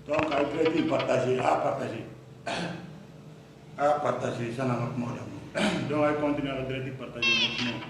Donc, à traiter, partager, à partager, ça n'a pas de donc, à continuer à traiter, partager, maintenant.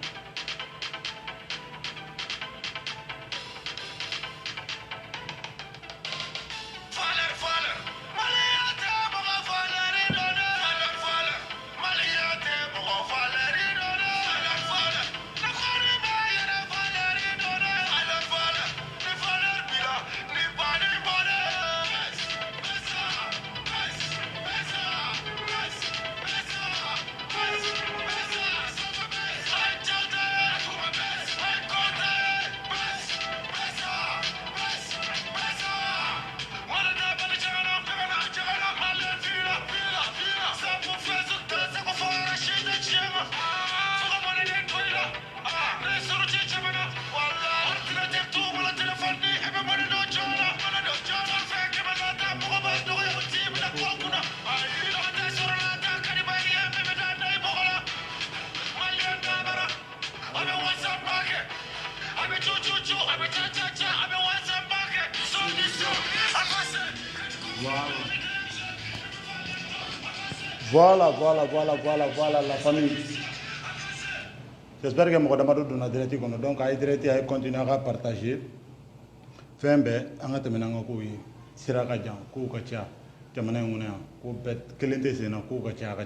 Voilà la famille. J'espère que mon Damadou donne direct donc à direct à continuer à partager. Fembe, anga temena ngako yi siraka jang ko kacha jamana nguna ko bet kelente sena ko kacha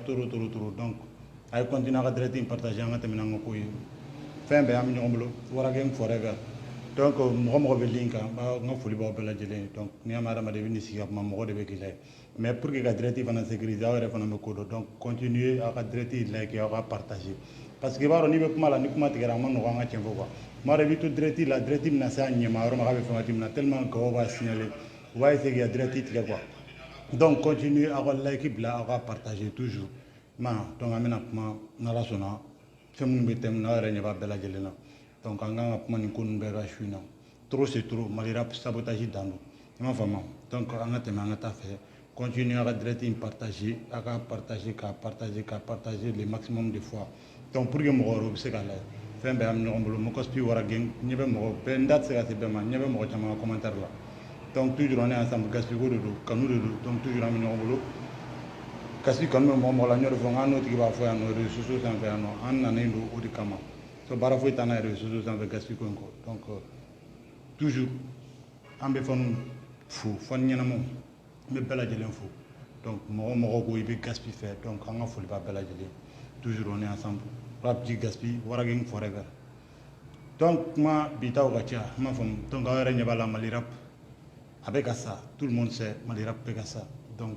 turu donc ay continue à direct partager anga temena ngako yi fembe am nyomlo wara geng forever donc mo be linka ba ngafuli ba bela jele donc ni amara ma de bini siga ma mo de be gile mais pour que direct va sécuriser awre fana me kodo donc continuer à direct like ya partager parce que baro ni be kuma la ni kuma tigara ma no nga chembo quoi mara bitu direct la direct na sa nyema ro ma be fama timna tellement que on va signaler on va essayer direct tigara quoi donc continuer à like bla à partager toujours ma donc amena kuma na la sona femu be tem na re nyeba bela jele na donc anga kuma ni kun be ga shuina trop c'est trop malira sabotage dans ma fama donc anga tema anga ta fait continuer à direct partager à partager le maximum de fois donc pour que mo ro se kala fembe am no mbolo mo ko spi wara geng nyebe mo be ndat se ga se be ma nyebe mo chama commentaire là donc toujours on est ensemble gaspi go do kanu do donc toujours am no mbolo kasi kanu mo la nyoro fo ngano ti ba fo ya no réseaux sociaux sans faire no an na ndo o di kama so bara fo tana réseaux sociaux sans gaspi ko donc toujours ambe fon fou fon nyana mo me bela jelen fou donc mo ko ibe gaspi fait donc anga fo ba bela jelen toujours on est ensemble rap ji gaspi warageng forever donc ma bitaw gacha ma fam donc awere nyabala mali rap avec ça tout le monde sait mali rap avec ça donc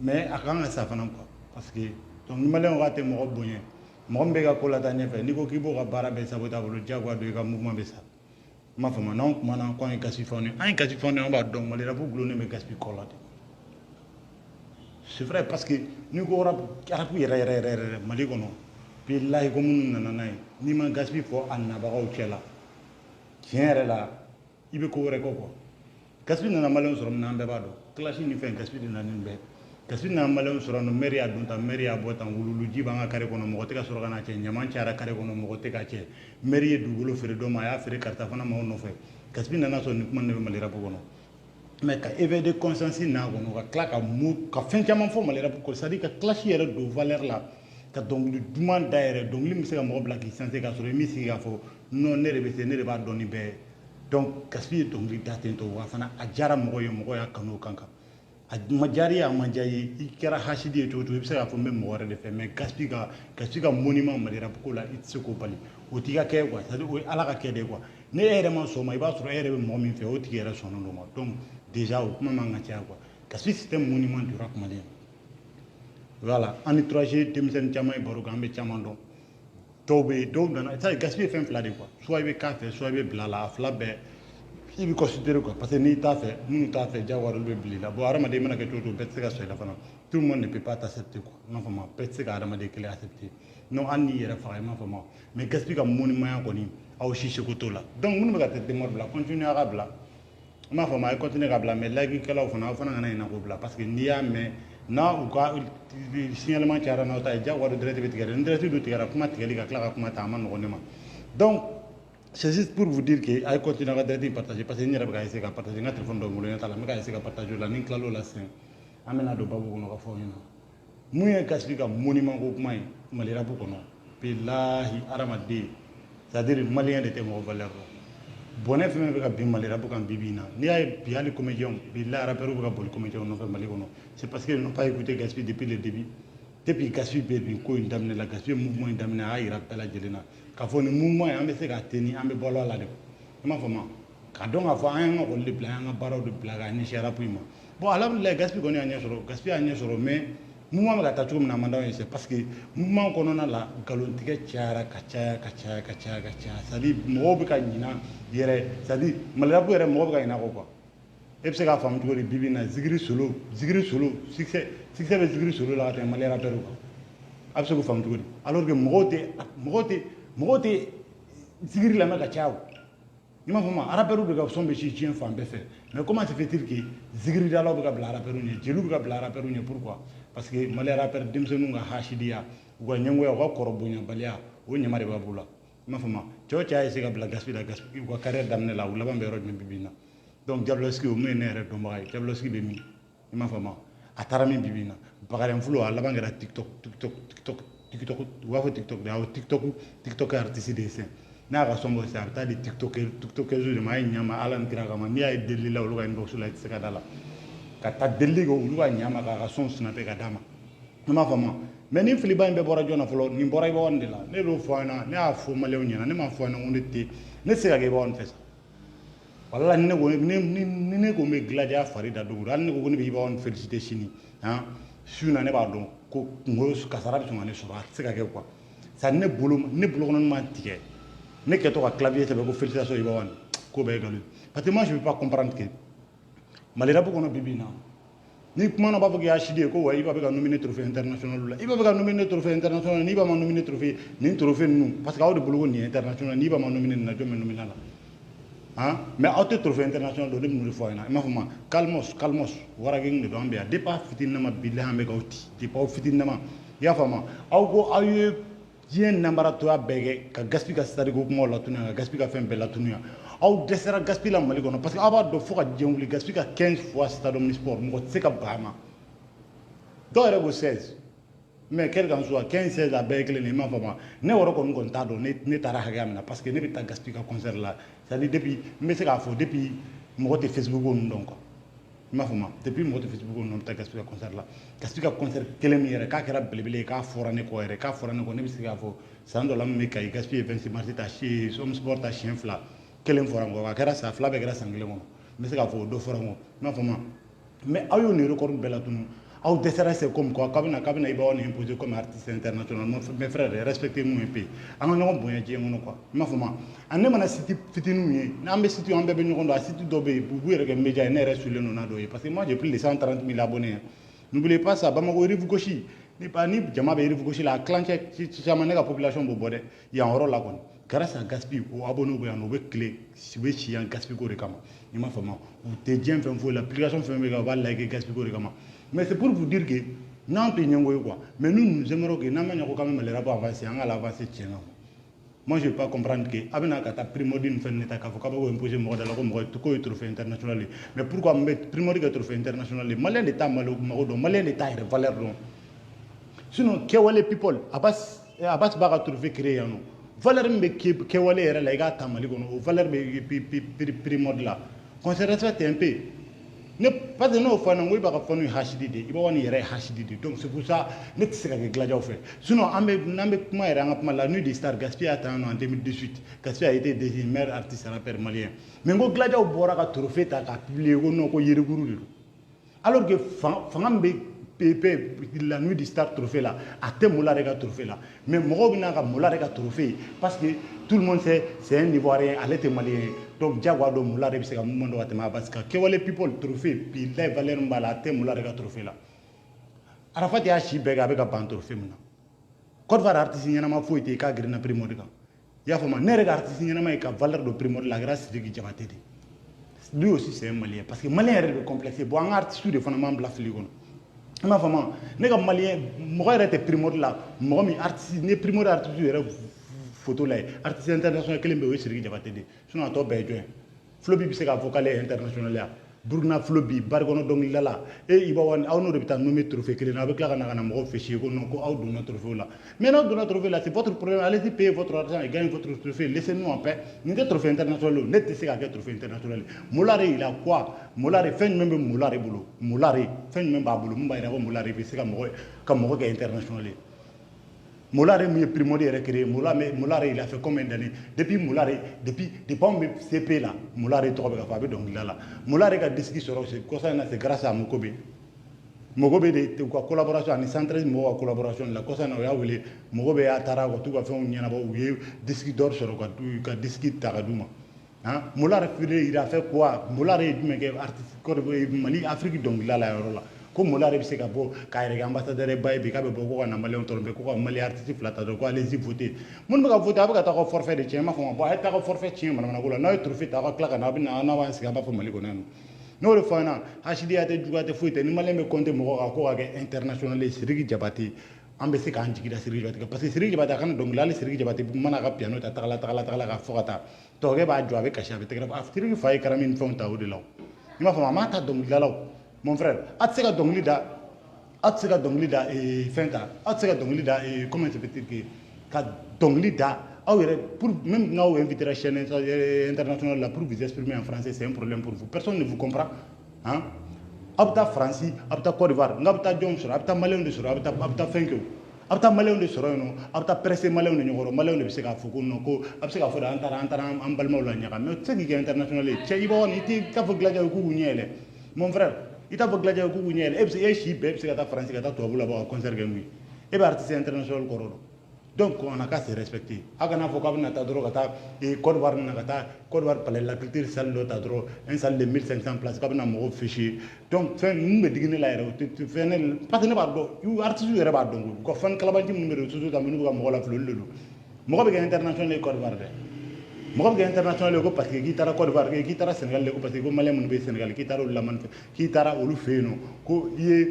mais akanga ça fanam quoi parce que donc ni malé on raté mo bonye mo mbega ko la tanye fe ni ko kibo ga bara be sabota bolo jagwa do ga mouvement be ça ma fam non mana ko en gaspi fone en gaspi fone on ba donc mali rap glone me gaspi ko la. C'est vrai parce que nous avons Mali kono billahi ko mun nana nay ni ma gaspi fo anna ba ko cela tiere la ibe ko re ko gaspi nana malon soro na be ba do clash ni fe gaspi dina ni be gaspi nana malon soro no meri adunta meri abota wululu jiba nga kare kono mo te ka soro kana che nyaman cara kare kono mo te ka che meri dugolo fere do ma ya fere karta fana ma no fe gaspi nana so ni man ne Mali rap kono mais ka éveil de conscience na gono ka kla ka mu ka fen caman fo Mali rap ko c'est à dire ka clash yere do valeur là ka donc du demande d'ailleurs donc li mse ka mo bla ki santé ka so mi si ka fo non ne rebe se ne reba doni be donc kaspi donc li daten to wa fana a jara mo ya kanu kanka a majari a manjayi ikera hashidi to mse ka fo même mo re de fait mais kaspi ka monument Mali rap ko la itse ko bali o tiga ke quoi c'est à dire o ala ka ke de quoi ne ere man so ma iba so ere be mo min fe o tiga era so no donc déjà au kuma manga tia quoi kaspi c'est un monument du rap malien voilà en entourage denmisɛnnin caman ye baro kɛ an bɛ caman dɔn dɔw bɛ yen dɔw nana ça gaspiller fɛn fila de quoi soit i bɛ k'a fɛ soit i bɛ bila la a fila bɛɛ i bɛ considérer quoi parce que n'i t'a fɛ minnu t'a fɛ jagoya olu bɛ bila i la bon hadamaden mana kɛ cogo o cogo bɛɛ tɛ se ka sɔn i la fana tout le monde ne peut pas t'accepter quoi i m'a faamu bɛɛ tɛ se ka hadamaden kelen accepter non hali n'i yɛrɛ faga i m'a faamu mais gaspiller ka mɔnimaya kɔni aw si seko t'o la donc minnu bɛ ka taa demeure bila continuer a ka bila i m'a faamu a ye continuer ka bila mais layikikɛlaw fana aw fana kana ɲinɛ k'o bila parce que n'i y'a mɛn n'a u ka signalement cayara n'aw ta ye jagoya don direct bɛ tigɛ dɛ ni direct dun tigɛra kuma tigɛli ka tila ka kuma ta a ma nɔgɔn ne ma donc c'est juste pour vous dire que a ye continuer a ka direct partager parce que n yɛrɛ bɛ ka essayer ka partager n ka téléphone dɔ bolo ɲɛ t'a la n bɛ ka essayer ka partager o la ni n tilal'o la sisan an bɛna don babu kɔnɔ ka fɔ aw ɲɛna mun ye gaspiller ka monument ko kuma ye Mali rap kɔnɔ bilahi hadamaden c'est à dire maliyɛn de tɛ mɔgɔ valeur dɔn bɔnɛ fɛn fɛn bɛ ka bin Mali rap kan bi bi in na n'i y'a ye bi hali comédiens bilahi rappeurs bɛ ka boli comédiens nɔfɛ Mali kɔnɔ c'est parce qu'ils n'ont pas écouté Gaspille depuis le début depuis Gaspille bɛ bin ko in daminɛ la Gaspille mouvement in daminɛ a y'a yira bɛɛ lajɛlen na k'a fɔ nin mouvement in an bɛ se k'a tenir an bɛ balo a la de i m'a faamu k'a dɔn k'a fɔ an y'an ka olu de bila an y'an ka baaraw de bila k'a ɲɛsin rap in ma bon alhamdulilayi Gaspille kɔni y'a ɲɛ sɔrɔ Gaspille y'a ɲɛ sɔrɔ mais mouvement bɛ ka taa cogo min na a man d'anw ye c'est parce que mouvement kɔnɔna la nkalontigɛ cayara ka caya c'est à dire mɔgɔw bɛ ka ɲina yɛrɛ c'est à dire Mali rap yɛrɛ mɔgɔw bɛ ka ɲina a kɔ quoi e bɛ se k'a faamu cogo di bi bi in na Zigiri Solo succès bɛ Zigiri Solo la ka tɛmɛ Mali rappeur kan a bɛ se k'o faamu cogo di alors que mɔgɔw tɛ Zigiri lamɛn ka caya o i m'a faamu rappeur bɛ ka son bɛ si diɲɛ fan bɛɛ fɛ mais comment se fait-il que Zigiri dalaw bɛ ka bila rappeur ɲɛ jeliw bɛ ka bila rappeur ɲɛ pourquoi parce que Mali rappeur denmisɛnninw ka hasidiya u ka ɲɛngoya u ka kɔrɔ bonyabaliya o ɲama de b'a bolo la i m'a faamu cɛ o cɛ y'a essayer ka bila Gaspille la Gaspille u ka carrière daminɛ la u laban bɛ yɔrɔ jumɛn bi bi in na donc Diabolowski o mun ye ne yɛrɛ dɔnbaga ye Diabolowski bɛ min i m'a faamu a taara min bi bi in na Bakary Fulo a laban kɛra TikTok u b'a fɔ TikTok de awɔ TikTok artiste de ye sisan n'a y'a ka son bɔ sisan a bɛ taa di tiktokers de ma a ye ɲama ala ni kira kama n'i y'a ye delili la olu ka inbox la i tɛ se ka da la ka taa delili kɛ olu ka ɲama k'a ka son snapper ka d'a ma i m'a faamu mais ni filiba in bɛɛ bɔra jɔn na fɔlɔ nin bɔra Ibawan de la ne y'o fɔ an ɲɛna ne y'a fɔ maliyɛnw ɲɛna ne m'a fɔ an ɲɛna ko ne tɛ ne tɛ se ka kɛ Ibawan fɛ sa walahi ni ne ko n bɛ gladiya fari da dogo hali ne ko ne bɛ Ibawan féliciter sini su na ne b'a dɔn ko kungo kasara bɛ sɔn ka ne sɔrɔ a tɛ se ka kɛ quoi ça ne bolo kɔnɔ ma tigɛ ne kɛtɔ ka clavier sɛbɛn ko félicitations Ibawan ko bɛɛ ye nkalon parce que moi je ne peux pas comprendre que Mali rap kɔnɔ bi bi in na ni kuma na b'a fɔ k'i y'a sidi ye ko wa Iba bɛ ka nominer trophée international la Iba bɛ ka nominer trophée international ni Iba ma nominer trophée nin trophée ninnu parce que aw de bolo ko nin ye international ni Iba ma nominer nin na jɔn bɛ nominer a la mais aw tɛ trophée international dɔn ne bɛ n'o de fɔ a ɲɛna i m'a faamu calmos warageng de don an bɛ yan depuis aw fitininama bilahi an bɛ k'aw ci depuis aw fitininama i y'a faamu aw ko aw ye diɲɛ nanbaratoya bɛɛ kɛ ka Gaspille ka stade ko kumaw latunu yan ka Gaspille ka fɛn bɛɛ latunu yan aw dɛsɛra Gaspille la Mali kɔnɔ parce que aw b'a dɔn fo ka diɲɛ wuli Gaspille ka 15 fois stade omnisport mɔgɔ tɛ se ka ban a ma dɔw yɛrɛ ko 16 mais quel qu'en soit 15 16 a bɛɛ ye kelen de i m'a faamu ne yɛrɛ kɔni t'a dɔn ne taara hakɛya min na parce que ne bɛ taa Gaspille ka concert la c'est à dire depuis n bɛ se k'a fɔ depuis mɔgɔ tɛ Facebook ko ninnu dɔn quoi i m'a faamu depuis mɔgɔ tɛ Facebook ko ninnu bɛ taa Gaspille ka concert la Gaspille ka concert kelen min yɛrɛ k'a kɛra belebele ye k'a fɔra ne kɔ yɛrɛ k'a fɔra ne kɔ ne bɛ se k'a fɔ san dɔ la min bɛ Kayi Gaspille ye 26 mars ta Omnisport ta siɲɛ fila kelen fɔra n kɔ a kɛra san fila bɛɛ kɛra san kelen kɔnɔ n bɛ se k'a fɔ o dɔ fɔra n kɔ i m'a faamu mais aw y'o nin record bɛɛ latunu aw dɛsɛra c'est comme quoi k'a bɛna Ibawan imposer comme artiste international mes frères respectez mun ye pe an ka ɲɔgɔn bonya diɲɛ kɔnɔ quoi i m'a faamu a ne mana site fitininw ye n'an bɛ site an bɛɛ bɛ ɲɔgɔn dɔn a site dɔ bɛ yen u b'u yɛrɛ kɛ média ye ne yɛrɛ sulen don n'a dɔ ye parce que moi j'ai plus de 130 000 abonnés n'oubliez pas ça Bamako rive gauche ni jama bɛ rive gauche la a tilancɛ caman ne ka population b'o bɔ dɛ yan yɔrɔ la kɔni grâce à Gaspille o abonnés bɛ yan nɔ u bɛ tile u bɛ si yan Gaspille ko de kama i m'a faamu u tɛ diɲɛ fɛn foyi la application fɛn fɛn bɛ yen u b'a like Gaspille ko de kama mais c'est pour vous dire que n'an tɛ ɲɛngo ye quoi mais nous aimerons que n'an ma ɲɛ ko k'an bɛ Mali rap avancer an ka avancer tiɲɛna moi je ne peux pas comprendre que a bɛna ka taa primordi nin fɛn ne ta k'a fɔ k'a bɛ k'o imposer mɔgɔ da la ko mɔgɔ k'o ye trophée international ye mais pourquoi n bɛ primordi kɛ trophée international ye maliyɛn de t'a mago dɔn maliyɛn de t'a yɛrɛ valeur dɔn sinon kɛwale people Abbas b'a ka trophée créé yan nɔ valeur min bɛ kɛwale yɛrɛ la i k'a ta Mali kɔnɔ o valeur bɛ primordi la qu'on se respecte un peu ne parce que n'o fɔ n ɲɛna n ko i b'a ka fɛn ye hasidi de ye Ibawan yɛrɛ ye hasidi de donc c'est pour ça ne tɛ se ka kɛ gladiaw fɛ sinon n'an bɛ kuma yɛrɛ an ka kuma la Nuit des Stars Gaspille y'a ta yan nɔ en 2018 Gaspille a été désigné meilleur artiste rappeur malien mais n ko gladiaw bɔra ka trophée ta k'a publier ko non ko yerikuru de don alors que fanga min bɛ la nuit du Star trophée là, à tes Molarega trophée là. Mais Morobina Molarega trophée, parce que tout le monde sait, c'est un Ivoirien, elle était malien. Donc, Diaguado Molarega, c'est un moment de Watema parce que Kewale People trophée, puis les valeurs mbala, à tes Molarega trophée là. Arafat ya Chibega avec un ban trophée. Côte d'Ivoire artiste, il y en a ma fouille, il y a un primordial. Il y a un artiste, il y en a ma valeur de primordial, la grâce de Guidjabate. Lui aussi, c'est un malien. Parce que malien est complexe. Bon, un artiste, de fondaments bluff. Ma femme, les Maliens, moi, j'étais primordial. Moi, mes artistes, les primordial artistes, photo là, artistes internationaux, qui l'aiment aussi, Guidjabate. Sinon, à toi, ben, Flobi, c'est un vocal international. Burna Flobi, Bargono Dongilala, et il va avoir un autre nommé trophée, qui est avec la Ganamo, fait chier, qu'on a out de notre trophée là. Maintenant, de notre trophée là, c'est votre problème, allez-y payer votre argent et gagnez votre trophée, laissez-nous en paix. Nous avons trophée international, net de ces trophée international. Moulare, il a quoi? Moulare, fait même Moulare boulot. Moulare, fait même Baboulou, Mbaïra, Moulare, c'est comme Morogue international. Moulare est primordial créé. Moulare, il a fait combien d'années? Depuis Moulare, depuis CP là, Moulare est trop capable donc là. Moulare a décidé sur c'est grâce à Mokobe. Mokobe de collaboration, en 113 mois collaboration, la cosa n'a pas voulu. Mokobe a Tarago, tout va faire un yanabo, disque d'or sur le disque Taradouma. Moulare, il a fait quoi? Moulare est artiste, Mali, Afrique donc là. Comme Moulare se ka bo kaire ambassadeur bay bi ka be boko na malien torbe ko malien artiste flata do ko allez-y voter mon ba voter aba ta ko forfait de tiens ma fo ba ta ko forfait tiens man ko la na trophée ta ko klaka na bi na wa siga ba fo mali ko nan no le fana hashidi ate jugate fuite ni malien be compter mo ko ga international Siriki Jabate ambe se ka anjiki da Siriki Jabate parce que Siriki Jabate kan donc là le Siriki Jabate mana ka piano ta takala ka fokata to ge ba jo avec kasha be te grave Siriki fay karamin fonta o de law ni ma fo ma ta donc là law. Mon frère, Atsega Donglida et Fenta, Atsega Donglida et comment ça peut dire que Donglida, pour même nous inviter la chaîne internationale là pour vous exprimer en français, c'est un problème pour vous. Personne ne vous comprend. Hein? Abta France, Abta Côte d'Ivoire, Abta Johnson, Abta Malien de Sora, Abta Fenko, Abta Malien de Sora, Abta Presse Malien de Nyoro, Malien de Sega Foucault, Absega Foda, Antara, en Balmo, mais c'est qui est international. Tchaïbon, il était capable de gagner. Mon frère. Il t'a fait un coup de niel, et c'est chip, c'est la France qui a tout à concert de lui. Et l'artiste international Corona. Donc on a qu'à se respecter. Agana Fokab Natadro, et Côte-d'Ivoire Nagata, Côte-d'Ivoire Palais, la culture salle de Tadro, un salle de 1500 places, comme un mot fichier. Donc, fais nous me digner l'air, tu fais un partenaire, you artiste, you are donc, quand fan Calabati numéro, tout à l'heure, Mola Flulu. Morabe international Côte-d'Ivoire. Moi, international parce que guitare Côte d'Ivoire, guitare Sénégal, parce que comme Malien monobé Sénégal, guitare ou la man, guitare ou le fait non, ko y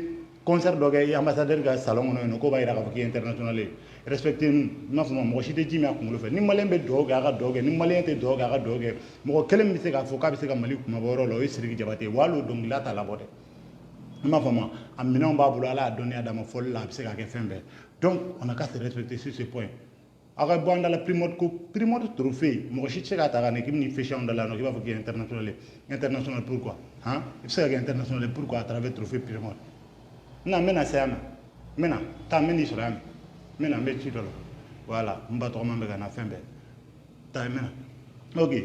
concert d'orgue ambassadeur ga salon non, ko ba ira ka international respecter na fuma mo shite jimi ak mo le fait ni Malien be doga ga doge ni Malien te doga ga doge mo kelem bi se ga foka bi se ga Mali kuma boro lo Siriki Jabate walo donc la ta la bote ma fama amina ba bulu ala donner adama fol la bi se ga ke fembe donc on a qu'à se respecter sur ce point. Alors, bon, dans la primode trophée, moi je sais que tu as une fiche en dollar, qui va faire international. International pourquoi? Hein? Il sait que international pourquoi à travers trophée primode. Non, mais c'est un. Maintenant, tu as mené sur un. Maintenant, mais tu dois. Voilà, on va trop m'embêter à la fin. Tu as mené. Ok,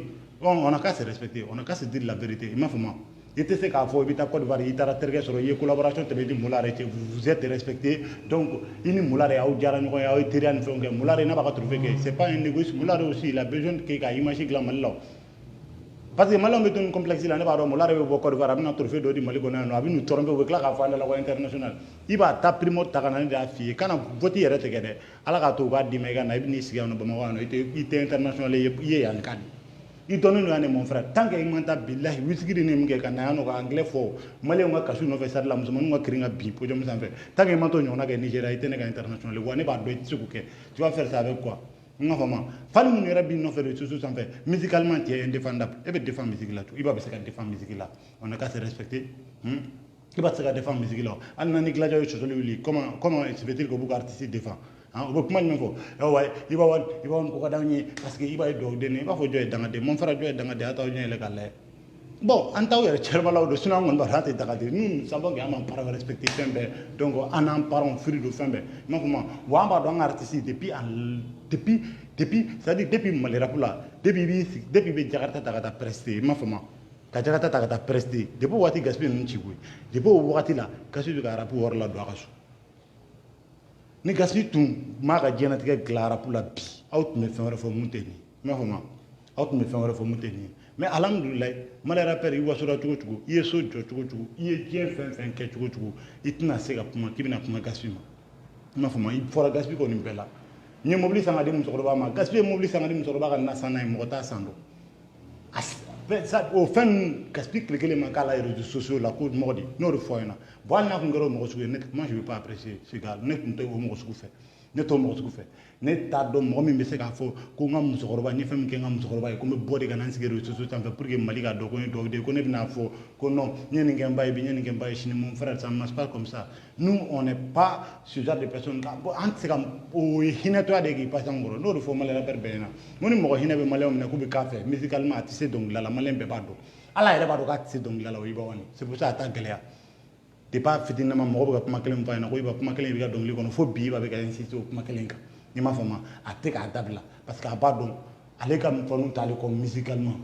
on a qu'à se respecter, on a qu'à se dire la vérité. Il m'a fait moi. Il était ce qu'il faut éviter Côte d'Ivoire, il t'a tergué sur une collaboration, vous êtes respecté. Donc, il y a Moulare, il y a un Tyrian, Moulare n'a pas trouvé que ce n'est pas un négociant. Moulare aussi, il a besoin qu'il ait imagé que la Malao. Parce que Malao est un complexe, il n'a pas Moulare au Côte d'Ivoire, il a un trophée d'Odi Malikona, il a une tournée avec la Rafale de la loi internationale. Il va taper mot Tagana de la fille. Quand on vote, il est retiré. Alors, à tout va dire, il était international, il est en cadre. Il donne nous mon frère. Tant qu'il m'a dit, billahi, whisky ne m'est qu'un anglais fort. Malais on a caché nos faits la musulmane, on a créé un bi pour me faire. Tant qu'il m'a dit, on a gagné Nigeria, il était international. Le one est pas de tu vas faire ça avec quoi? Non, maman. Fallait nous rabbi non faire des choses sans faire. Musicalement, tu es indéfendable. Et bien défendre musique là. Il va se faire défendre musique là. On a qu'à se respecter. Il va se faire défendre musique là. On a négligé les choses. Comment se fait-il que beaucoup d'artistes défendent? Comment il faut il va encore gagner parce qu'il va être donné, il va jouer dans des mon frère jouer dans des attentes légales. Bon, en tant que Tchermala de Sunan, on va rater Dagade. Nous savons qu'il y a un parent respecté Fembe, donc on en parle fruit de Fembe. Non, comment Wamba dans artiste depuis, c'est-à-dire depuis Malerapula, depuis Jakarta Tagata presté, ma femme. ka jaga ta ka presse depuis wati gaspille nun ci boy depuis wati la gaspille ka rapu wor la do akasu ni gaspille tun ma ka jena tigɛ glara pour la bi out me fɛn wɛrɛ fɔ mun tɛ ni ma fɔ ma out me fɛn wɛrɛ fɔ mun tɛ ni mais alhamdulillah mala rappel i wasura cogo cogo i ye so jɔ cogo cogo i ye diɲɛ fɛn fɛn kɛ cogo cogo i tɛna se ka kuma k'i bɛna kuma gaspille ma ma fɔ ma i fɔra gaspille kɔni bɛɛ la n ye mobili san ka di musokɔrɔba ma gaspille ye mobili san ka di musokɔrɔba ka na san n'a ye mɔgɔ t'a san dɔn o fɛn ninnu gaspille tile kelen ma k'a la réseaux sociaux la ko mɔgɔ de n'o de fɔ ɲɛna bon hali n'a tun kɛra o mɔgɔ sugu ye moi je veux pas apprécier ce gars ne tun tɛ o mɔgɔ sugu fɛ ne t'o mɔgɔ sugu fɛ ne t'a dɔn mɔgɔ min bɛ se k'a fɔ ko n ka musokɔrɔba n ye fɛn min kɛ n ka musokɔrɔba ye ko n bɛ bɔ de ka na n sigi réseaux sociaux sanfɛ pour que Mali ka dɔn ko n ye dɔwden ko ne bɛna fɔ ko non n ye nin kɛ n ba ye bi n ye nin kɛ n ba ye sini mon frère ça ne marche pas comme ça nous on n'est pas ce genre de personnes bon an tɛ se ka o ye hinɛtɔya de k'i passe an kɔrɔ n'o de fɔ Malien père bɛɛ ɲɛna n ko ni mɔgɔ hinɛ bɛ Malien minɛ k'u bɛ k'a fɛ musicalement a tɛ se dɔnkilida la Malien bɛɛ b'a dɔn ala yɛrɛ b'a dɔn k'a tɛ se dɔnkilida la o Iba Wani c'est pour ça a t'a gɛlɛya depuis fitininama mɔgɔ bɛ ka kuma kelen fɔ a ɲɛna ko Iba kuma kelen bɛ ka dɔnkili kɔnɔ fo bi Iba bɛ ka insister o kuma kelen kan i m'a faamu a tɛ k'a dabila parce que a b'a dɔn ale ka fɛnw t'ale kɔ musicalement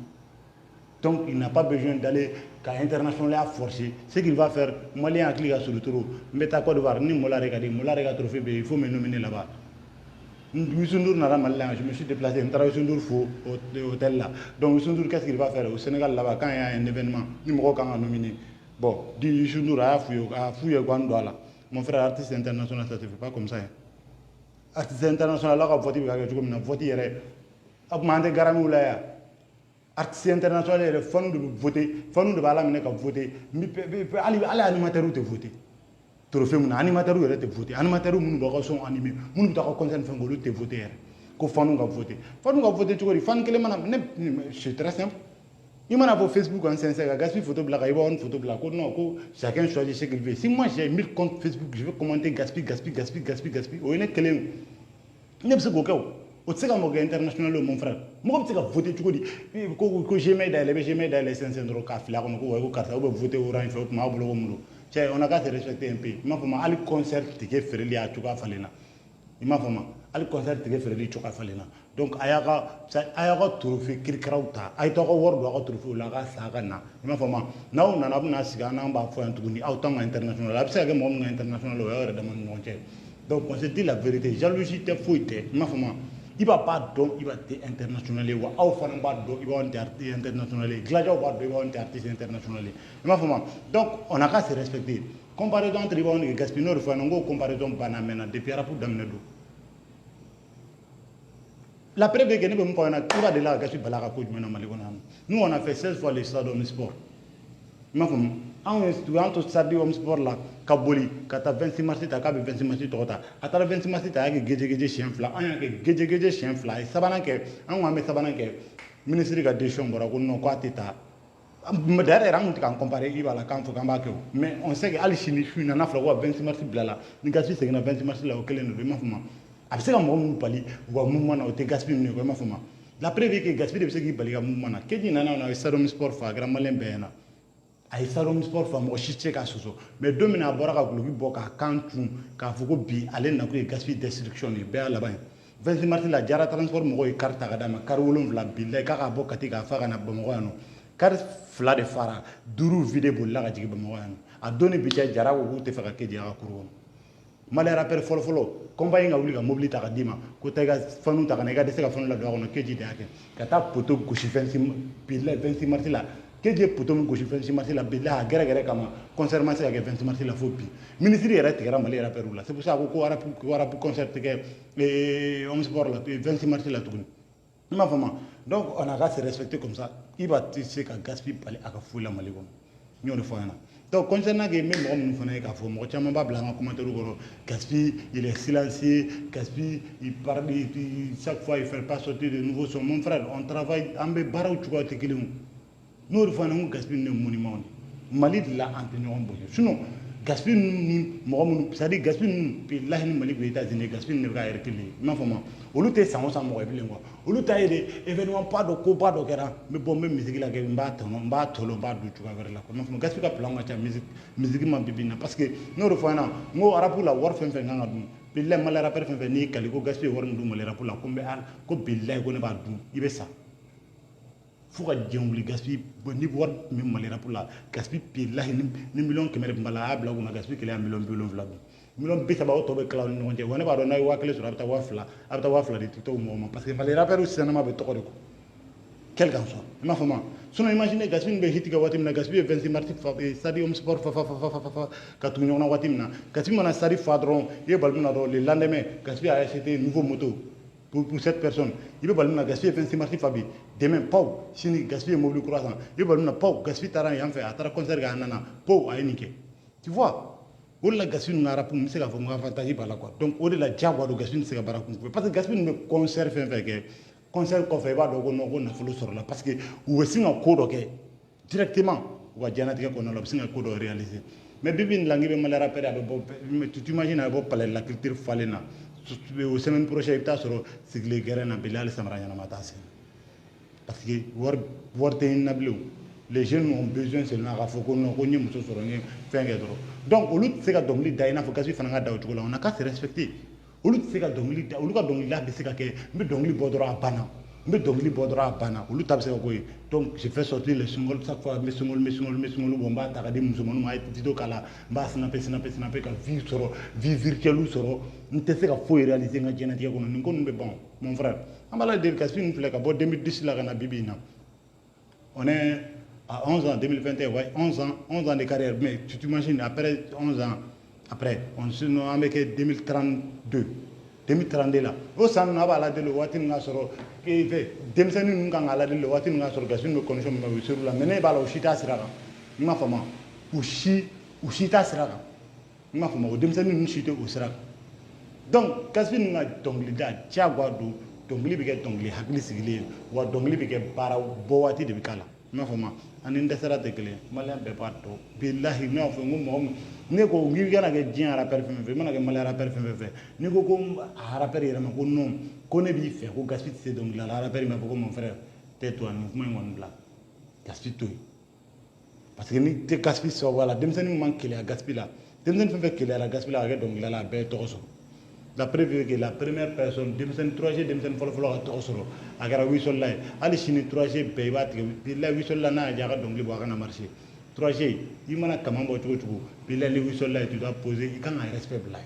donc il n'a pas besoin d'aller ka international forcer ce qu'il va faire Malien hakili ka solu toro n bɛ taa Côte d'Ivoire ni Mola de ka di Mola de ka trophée bɛ yen il faut me nominer là-bas Youssou Ndour nana Mali la je me suis déplacé n taara Youssou Ndour fo hôtel là donc Youssou Ndour qu'est-ce qu'il va faire au Sénégal là-bas quand il y a un événement ni mɔgɔw kan ka nominer bon di Youssou Ndour a y'a f'u ye k'an don a la mon frère artiste international ça se fait pas comme ça artiste international la ka vote bɛ ka kɛ cogo min na vote yɛrɛ a tuma an tɛ garamiw la yan artiste international yɛrɛ fanu de bɛ voter fanu de b'a laminɛ ka voter hali animateurs tɛ voter trophée mun na animateurs yɛrɛ tɛ voter animateurs minnu b'a ka son animé minnu bɛ taa ka concert fɛn kɛ olu tɛ voter yɛrɛ ko fanu ka voter cogo di fan kelen mana c'est très simple i mana fɔ Facebook en sincère ka gaspille photo bila ka Iba Wani photo bila ko non ko chacun choisit ce qu'il veut si moi j'ai 1000 comptes Facebook je vais commenter gaspille o ye ne kelen ne bɛ se k'o kɛ o tɛ se ka mɔgɔ kɛ international mon frère mɔgɔ bɛ se ka voter cogo di ko Gmail dayɛlɛ i bɛ Gmail dayɛlɛ sisan dɔrɔn k'a fili a kɔnɔ ko wa ko karisa o bɛ voter Orange fɛ o tuma aw bolo ko mun don cɛ on a qu'à se respecter un peu i m'a fɔ ma hali concert tigɛ feereli a cogoya falen na i m'a fɔ ma hali concert tigɛ feereli cogoya falen na donc a y'a ka trophée kirikaraw ta a ye to aw ka wari don aw ka trophée la a ka sa a ka na i m'a fɔ ma n'aw nana aw bɛna sigi an n'an b'a fɔ yan tuguni aw t'anw ka international a bɛ se ka kɛ mɔgɔ min ka international o y'aw yɛrɛ dama ni ɲɔgɔn cɛ donc on se dit la vérité jalousie tɛ foyi tɛ i m'a fɔ ma Iba b'a dɔn Iba tɛ international ye wa aw fana b'a dɔn Iba Wani tɛ artiste international ye Gladio b'a dɔn Iba Wani tɛ artiste international ye i m'a fɔ ma donc on a qu'à se respecter comparaison entre Iba Wani et gaspille n'o de fɔ yan n ko comparaison banna mɛnna depuis arapu daminɛ don la preuve est que ne bɛ mun fɔ ɲɛna Iba delila ka gaspille bala ka ko jumɛn na Mali kɔnɔ yan nous on a fait 16 fois le stade Omnisport i m'a faamu anw y'an to stade Omnisport la ka boli ka taa 26 mars ta k'a bɛ 26 mars tɔgɔ ta a taara 26 mars ta a y'a kɛ gejegeje siɲɛ fila an y'a kɛ gejegeje siɲɛ fila a ye sabanan kɛ an ko an bɛ sabanan kɛ ministre ka décision bɔra ko non k'a tɛ taa d'ailleurs an tun tɛ k'an comparer Iba la k'an fɔ k'an b'a kɛ o mais on sait que hali sini su in na n'a fɔra ko ka 26 mars bila la ni gaspille seginna 26 mars la o kelen de don i m'a fɔ ma a bɛ se ka mɔgɔ minnu bali u ka mouvement na o tɛ gaspille minnu ye i m'a fɔ ma la preuve est que gaspille de bɛ se k'i bali ka mouvement na keji nana a ye stade Omnisport fa a kɛra maliyɛn bɛɛ ɲɛna a ye stade Omnisport fa mɔgɔ si tɛ se k'a sɔsɔ mais don min na a bɔra ka guloki bɔ k'a kan tun k'a fɔ ko bi ale nakun ye gaspille destruction de ye bɛɛ y'a laban ye 26 mars la Jara transport mɔgɔw ye carte ta ka d'a ma carte 7 bilayi k'a ka bɔ Kati k'a fa ka na Bamakɔ yan nɔ carte 2 de fara 5 vide bolila ka jigin Bamakɔ yan nɔ a donni bi cɛ Jara ko k'u tɛ fɛ ka Keji a ka kuru kɔnɔ Malien rappeur fɔlɔ compagnie ka wuli ka mobili ta ka d'i ma ko taa i ka fanu ta ka na i ka dɛsɛ ka fanu ladon a kɔnɔ Keji de y'a kɛ ka taa poto gosi 26 mars la Keji ye poto min gosi 26 mars la bilayi a gɛrɛgɛrɛ kama concert ma se ka kɛ 26 mars la fo bi ministre yɛrɛ tigɛra Malien rappeur la c'est pour ça ko arapu concert tɛ kɛ Omnisport la 26 mars la tuguni i m'a faamu donc on a qu'à se respecter comme ça Iba tɛ se ka gaspille bali a ka foyi la Mali kɔnɔ n y'o de fɔ ɲɛna donc concernant que n bɛ mɔgɔ minnu fana ye k'a fɔ mɔgɔ caman b'a bila an ka commentaire kɔrɔ gaspille il est silencieux gaspille il parle chaque fois il fait pas sortir de nouveaux sons mon frère on travaille an bɛ baaraw cogoya tɛ kelen o n'o de fɔ an ye ko gaspille ne ye monument de Mali de la an tɛ ɲɔgɔn bonya sinon gaspille ni mɔgɔ minnu c'est à dire gaspille ninnu bilahi ni Mali bɛ États-Unis gaspille ne bɛ k'a yɛrɛ kelen ye i m'a fɔ ma olu tɛ san o san mɔgɔ ye bilen quoi olu ta ye de événement ba dɔ koba dɔ kɛra n bɛ bɔ n bɛ misiki la kɛ n b'a tɔnɔ n b'a tɔlɔ n b'a don cogoya wɛrɛ la quoi i m'a fɔ ma gaspille ka plan ka ca misiki ma bibi in na parce que n'o de fɔ an ɲɛna n ko arabu la wari fɛn fɛn kan ka dun bilahi Malien rappeur fɛn fɛn n'i y'i kali ko gaspille ye wari min dun Malien rap la ko n bɛ ko bilahi ko ne b'a dun i bɛ sa fo ka jenguli gaspi ni war min malera pour la gaspi billahi ni million kemere mbala abla una gaspi kele million bilon vla million bi saba to be cloud no nje wona ba do na wa kele sur abta wafla di to mo parce que malera peru sinama be to ko quel garçon ma fama sono imaginer gaspi be hitiga watim na gaspi 26 marti fa stadium sport fa ka tu nyona watim na gaspi mana sari fadron ye balmina do le lendemain gaspi a acheté nouveau moto pour cette personne il veut balmina gaspi 26 marti fabi demain pau sini gaspi mobile croissant il balmina pau gaspi taran yan fait atara concert ga nana pau a nike tu vois wala gaspi ngara pour me se ka fo nga fantasy bala quoi donc au de la diabo do gaspi se ka bara parce que gaspi me concert fait que concert ko fe ba do ko no ko na fulu soro la parce que ou singa ko do ke directement wa janati ko no la singa ko do réaliser mais bibine langi be malera pere abe bo tu imagines abo pale la culture falena au semaine prochaine ta soro sigle gerena bilal samranya na matase parce que war te inablu les jeunes ont besoin seulement à foko no ko nyum so soro ngi fenge doro donc au lieu de se ka dongli daina fo kasi fana ga daw to on a qu'à se respecter olu tɛ se ka dɔnkili da olu ka dɔnkilida bɛ se ka kɛ n bɛ dɔnkili bɔ dɔrɔn a banna n bɛ dɔnkili bɔ dɔrɔn a banna olu ta bɛ se ka k'o ye donc je fais sortir les singles chaque fois n bɛ singles bɔ n b'a ta ka di musomaninw ma a ye video k'a la n b'a snapper ka vie sɔrɔ vie virtuelle sɔrɔ n tɛ se ka foyi réaliser n ka diɲɛlatigɛ kɔnɔ nin ko ninnu bɛ ban mon frère an b'a la deli ka suit nin filɛ ka bɔ 2010 la ka na bi bi in na on est à 11 ans 2021 ouais 11 ans de carrière mais tu t'imagines après 11 ans après on se no avec 2032 là o san na ba la de lo watin nga soro ke fe demseni nga ngala de lo watin nga soro gasin no connexion ma sur la mene ba la ushita siraka ma fama ushita siraka ma fama o demseni nu shite o siraka donc gasin nga dongli da tiagwa do dongli bi ke dongli hakli sigili wa dongli bi ke bara bo wati de bikala ma fama anin desara te kele malen be pato billahi no fo ngum ne ko ngi gana ke jian rapper fe mana ke mala rapper fe ne ko rapper yere ma ko non ko ne bi fe ko gaspit c'est donc la rapper ma ko mon frère tais-toi ni mo ngon bla gaspit toy parce que ni te gaspit so wala dem sen man kele gaspit la dem sen fe kele la gaspit la ke donc la be to so la preuve que la première personne dem sen 3G dem sen folo to so agara wi sol lay ali chini 3G be ba ti billahi wi sol la na ja ga donc li bo kana marché 3G il mana kama bo tugo billahi wi sol lay tu dois poser il kan respect blay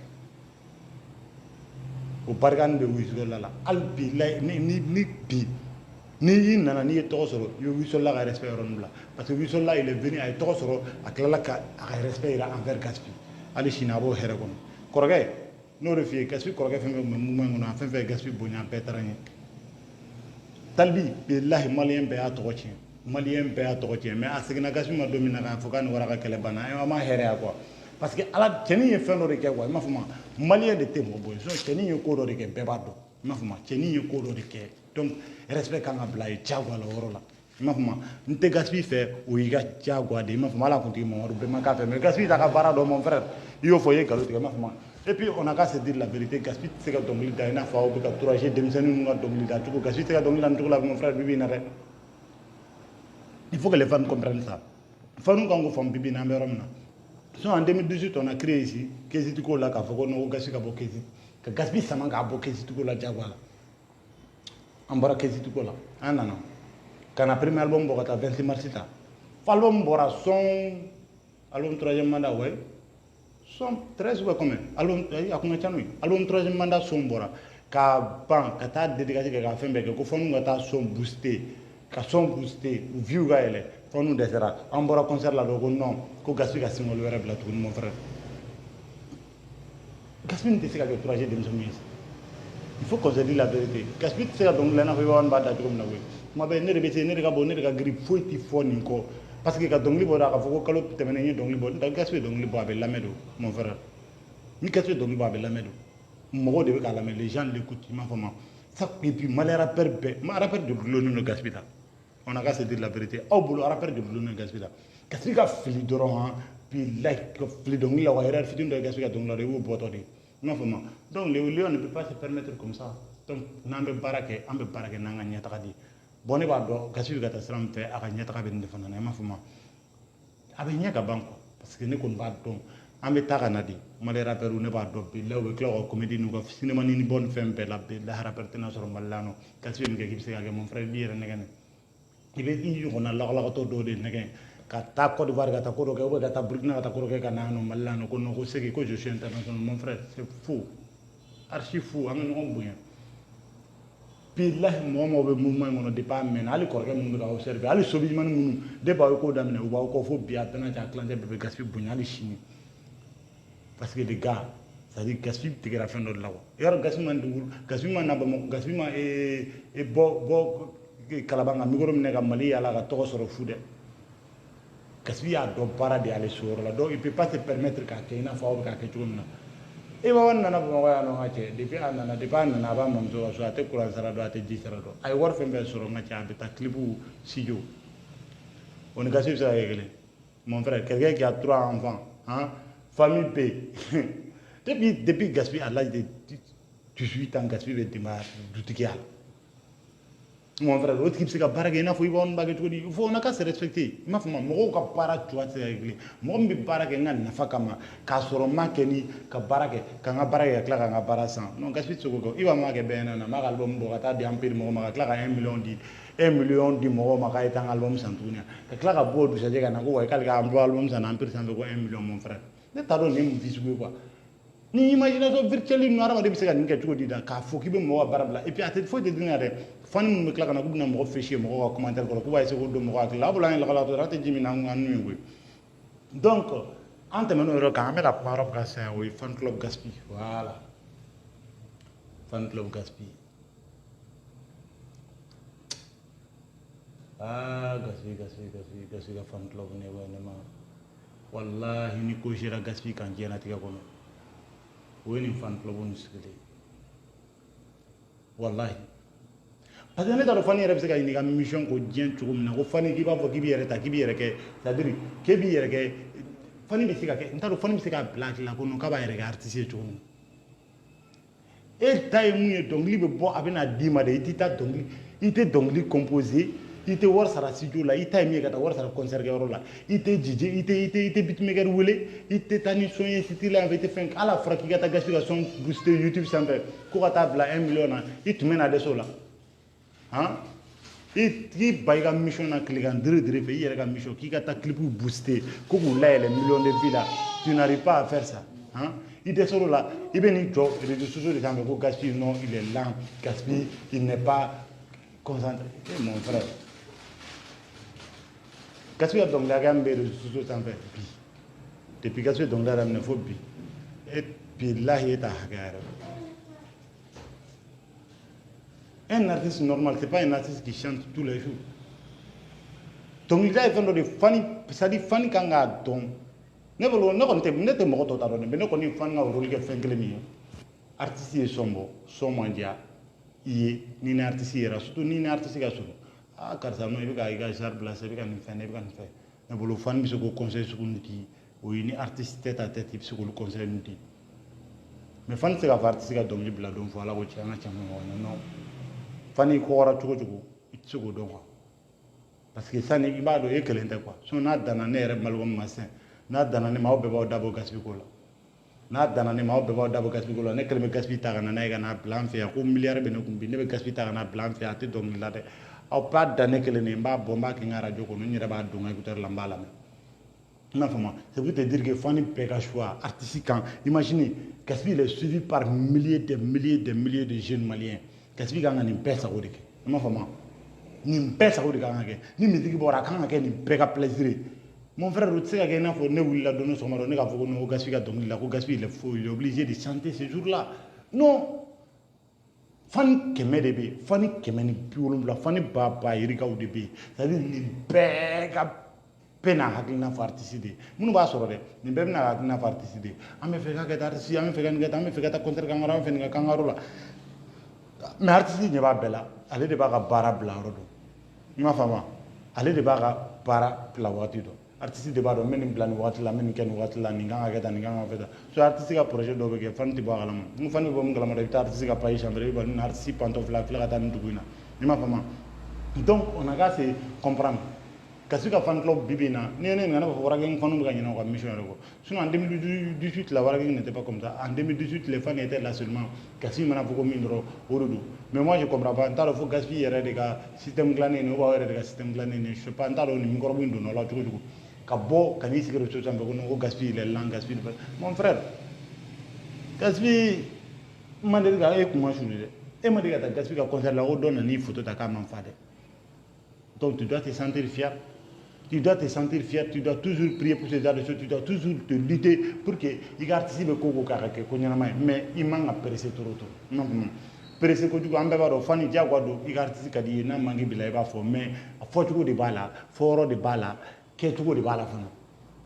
o bargan be wi sol la al billahi ni bi ni nana ni to so yo wi sol la respect ron bla parce que wi sol la il est venu ay to so akla ka respect envers Gaspi ali china bo here kon korge no refie Gaspi korge fe mo ngona fe Gaspi bonya petaranye talbi billahi malien be a to ci malien be a to ci mais asigna Gaspi ma domina ka fokan wara ka kele bana e ma here quoi parce que ala teni e feno re ke quoi ma fuma malien de tembo boy so teni e ko do re ke be ba do ma fuma teni e ko do re ke donc respect kan abla e tiagwa la worola ma fuma nte Gaspi fe o yiga tiagwa de ma fuma la konti mo be ma ka fe mais Gaspi ta ka bara do mon frère yo foye kalo te ma fuma et puis on a qu'à se dire la vérité Gaspi c'est que donc il na fa o be ka 3G demsenu nga donc il da tout Gaspi c'est que donc il la mon frère bibi na re il faut que les femmes comprennent ça fanu kango fam bibi na merom na so en 2018 on a créé ici Kézit ko la ka foko no Gaspi ka bo Kézit ka Gaspi sama ka bo Kézit ko la jagwala ambara Kézit ko la anana kana premier album bo ka 26 mars ta album bora son album troisième mandat ouais son 13 ou combien album akuna chanu album troisième mandat son bora ka ban ka ta dédicace ka fembe ko fonu ngata son booster ka son booster view ga ele fonu desera ambora concert la do ko non ko Gaspi ka singol wera bla tout mon frère Gaspi n'était pas que 3G de il faut qu'on se dise la vérité Gaspi c'est donc là na ko wan ba da ko na we ma be ne rebe ne ga bo ne ga grip foi ti foni ko parce que ka donc li bo da ka foko kalo temene ni donc li bo da Gaspi donc li bo abe lamedo mon frère ni Gaspi donc li bo abe lamedo mo de ka lamedo les gens l'écoutent ma fama ça et puis mal rapper ma rapper de blonu no Gaspi ta on a qu'à se dire la vérité au boulot rapper de blonu no Gaspi ta Gaspi ka fili doron ha puis like fili donc la wa hirar fitin do Gaspi ka donc la rewo botodi non fama donc les lions ne peut pas se permettre comme ça donc nambe barake ambe barake nanga nyata kadi bone ba do Gaspi ga ta sram fe aka nyata ka be ndefana na ma fama abe nyaka banko parce que ne kon ba donc ambe taka nadi male rapper ne ba do bi lew be klo comédie nu ko cinéma ni bonne fembe la be la rapper tena soro mallano Gaspi ngi gibse ga mon frère bi yere ne i bɛ i ɲɔgɔnna lakalatɔ dɔw de nɛgɛ ka taa Côte d'Ivoire ka taa ko dɔ kɛ ou bien ka taa Burkina ka taa ko dɔ kɛ ka na yan nɔ Mali la yan nɔ ko non ko c'est que ko je suis international mon frère c'est faux archi faux an ka ɲɔgɔn bonya billahi mɔgɔ mɔgɔ bɛ mouvement in kɔnɔ depuis a mɛnna hali kɔrɔkɛ minnu bɛ ka observer hali sobijimani minnu depuis a ye ko daminɛ u b'aw kɔ fo bi a bɛɛ n'a cɛ a tilancɛ bɛɛ bɛ Gaspi bonya hali sini parce que les gars c'est-à-dire Gaspi tigɛra fɛn dɔ de la quoi yɔrɔ Gaspi ma Gaspi ma na Bamakɔ Gaspi ma bɔ Kalaban ka micro minɛ ka Mali yala ka tɔgɔ sɔrɔ fu dɛ Gaspi y'a dɔn baara de y'ale so yɔrɔ la donc il peut pas se permettre k'a kɛ i n'a fɔ aw bɛ k'a kɛ cogo min na e b'a nana Bamakɔ yan nɔ n ka cɛ depuis a nana a b'a mamuso ka so a tɛ courant sara dɔn a tɛ ji sara dɔn a ye wari fɛn fɛn sɔrɔ n ka cɛ a bɛ taa clipu studio o ni Gaspi bɛ se ka kɛ kelen mon frère quelqu'un qui a 3 enfants hein famille paye depuis Gaspi à l'âge de 18 ans Gaspi bɛ denbaya dutigiya la mon frère o tigi bɛ se ka baara kɛ i n'a fɔ i b'anw b'a kɛ cogo di il faut on a qu'à se respecter i m'a faamu mɔgɔw ka baara cogoya tɛ se ka kɛ kelen mɔgɔ min bɛ baara kɛ n ka nafa kama k'a sɔrɔ n m'a kɛ ni ka baara kɛ ka n ka baara kɛ ka tila ka n ka baara san non Gaspi tɛ se k'o kɛ i b'a m'a kɛ BN na n b'a ka album bɔ ka taa di an peri mɔgɔ ma ka tila ka 1 million di mɔgɔw ma k'a ye taa n ka album san tuguni ka tila ka bɔ o dugusajɛ ka na ko wa k'ale ka album san an peri sanfɛ ko 1 million mon frère ne t'a dɔn nin ye mun fi sugu ye quoi ni imagination virtuelle ninnu hadamaden bɛ se ka nin kɛ cogo di da k'a fɔ k'i bɛ mɔgɔ ka baara bila et puis a tɛ foyi tɛ dimi na dɛ fani minnu bɛ tila ka na k'u bɛna mɔgɔ fêcher mɔgɔw ka commentaire kɔrɔ k'u b'a essayer k'o don mɔgɔ hakili la a bolo an ye lakalatɔ an tɛ ji min na an n'u ye koyi donc an tɛmɛn'o yɔrɔ kan an bɛ ka kuma yɔrɔ min kan sisan o ye fan club Gaspi voilà fan club Gaspi ah Gaspi ka fan club ne ma wallahi ni ko sera Gaspi kan diɲɛlatigɛ kɔnɔ o ye nin fan club ninnu sigilen wallahi parce que ne t'a dɔn fani yɛrɛ bɛ se ka ɲini ka mission ko diɲɛ cogo min na ko fani k'i b'a fɔ k'i b'i yɛrɛ ta k'i b'i yɛrɛ kɛ c'est à dire k'e b'i yɛrɛ kɛ fani bɛ se ka kɛ n t'a dɔn fani bɛ se ka bila hakili la ko non k'a b'a yɛrɛ kɛ artiste ye cogo min e ta ye mun ye dɔnkili bɛ bɔ a bɛ na d'i ma de i tɛ dɔnkili composer i tɛ wari sara studio la i ta ye min ye ka taa wari sara concert kɛyɔrɔ la i tɛ DJ i tɛ beatmaker wele i tɛ taa ni son ye site la yan fɛ i tɛ fɛn ala fɔra k'i ka taa Gaspi ka son booster YouTube sanfɛ ko ka taa bila 1 million na i tun bɛ na dɛsɛ o la han i ba i ka mission na tilegan dere fɛ i yɛrɛ ka mission k'i ka taa clipu booster ko k'u layɛlɛ million de vues la tu n'arrives pas à faire ça han i dɛsɛ o la i bɛ nin jɔ réseaux sociaux de sanfɛ ko Gaspi non il est lent Gaspi il n'est pas concentré mon frère Gaspi ka dɔnkili hakɛya min bɛ réseaux sociaux sanfɛ bi depuis Gaspi ye dɔnkili daminɛ fo bi billahi e t'a hakɛya yɛrɛ dɔn un artiste normal c'est pas un artiste qui chante tous les jours dɔnkilida ye fɛn dɔ de fani c'est-à-dire fani kan k'a dɔn ne kɔni tɛ mɔgɔ tɔw t'a dɔn mais ne kɔni fani ka rôle kɛ fɛn kelen min ye artiste ye son bɔ son man diya i ye ni ni artiste yɛrɛ surtout ni ni artiste ka surun karisa non i bɛ ka i ka genre bila sisan i bɛ ka nin fɛn i bɛ ka nin fɛn ne bolo fani bɛ se k'o conseil sugu ninnu di o ye ni artiste tête à tête i bɛ se k'olu conseil ninnu di mais fani tɛ se k'a fɔ artiste ka dɔnkili bila don fɔ ala ko tiɲɛ an ka caman ɲɔgɔn na non fani kɔgɔra cogo cogo i tɛ se k'o dɔn quoi parce que sani i b'a dɔn e kelen tɛ quoi sinon n'a danna ne yɛrɛ Malick ma sisan n'a danna ne ma aw bɛɛ b'aw dabɔ Gaspi ko la n'a danna ne ma aw bɛɛ b'aw dabɔ Gaspi ko la ne kelen bɛ Gaspi ta ka na n'a ye ka n'a bila an fɛ yan ko miliyari bɛ ne kun bi ne bɛ Gaspi ta ka n'a bila an fɛ yan a tɛ dɔnkili la dɛ aw b'a da ne kelen de n b'a bɔ n b'a kɛ n ka radio kɔnɔ n yɛrɛ b'a don n ka écouteur la n b'a lamɛn i m'a faamu c'est pour te dire que fani bɛɛ ka choix artiste kan imaginez Gaspi il est suivi par des milliers de jeunes maliens Gaspi kan ka nin bɛɛ sago de kɛ i m'a faamu nin bɛɛ sago de kan ka kɛ ni musique bɔra a kan ka kɛ nin bɛɛ ka plaisir ye mon frère o tɛ se ka kɛ i n'a fɔ ne wulila don o sɔgɔma dɔ ne k'a fɔ ko non ko Gaspi ka dɔnkili la ko Gaspi il est faux il est obligé de chanter ce jour là non fani 100 de bɛ yen fani 170 fani 1000 yirikaw de bɛ yen c'est à dire nin bɛɛ ka bɛɛ n'a hakilina fɔ artiste de ye minnu b'a sɔrɔ dɛ nin bɛɛ bɛna hakilina fɔ artiste de ye an bɛ fɛ ka kɛ artiste ye an bɛ fɛ ka nin kɛ tan an bɛ fɛ ka taa concert k'an ka an bɛ fɛ nin ka k'an ka yɔrɔ la mais artiste ɲɛ b'a bɛɛ la ale de b'a ka baara bila yɔrɔ dɔn i m'a faamu ale de b'a ka baara bila waati dɔn artiste de b'a dɔn n bɛ nin bila nin waati la n bɛ nin kɛ nin waati la nin kan ka kɛ tan nin kan ka kɛ tan so artiste ka projet dɔw bɛ kɛ fani tɛ bɔ a kalama n fani bɛ bɔ min kalama dɛ i bɛ taa artiste ka page sanfɛ i bɛ nin artiste pantoufle a filɛ ka taa nin dugu in na i m'a faamu donc on a qu'à se comprendre Kasika fan club bibina ni ne ngana ko warageng fanu ga nyina ko mission ko sinon en 2018 la warageng n'était pas comme ça en 2018 les fans étaient là seulement kasi mana fuko mindro orudu mais moi je comprends pas ntaro fo gaspi yere de ga système glané no ba yere de ga système glané ne je sais pas ntaro ni ngoro bindo no la tugo kabo kani sikero so tambe ko no gaspi les langues gaspi mon frère gaspi mande ga e kuma shulide e mande ga ta gaspi ga concert la odona ni photo ta ka man fade donc tu dois te sentir fier. Tu dois te sentir fier, tu dois toujours prier pour ces genre de choses, tu dois toujours te lutter pour que il participe au Congo Karake, mais il manque à presser trop. Non, presser que tu as un peu de fani diaguado, il participe à dire non, mangi bilaiba fo, mais à fortugo de bala, foro de bala, ketugo de bala fana.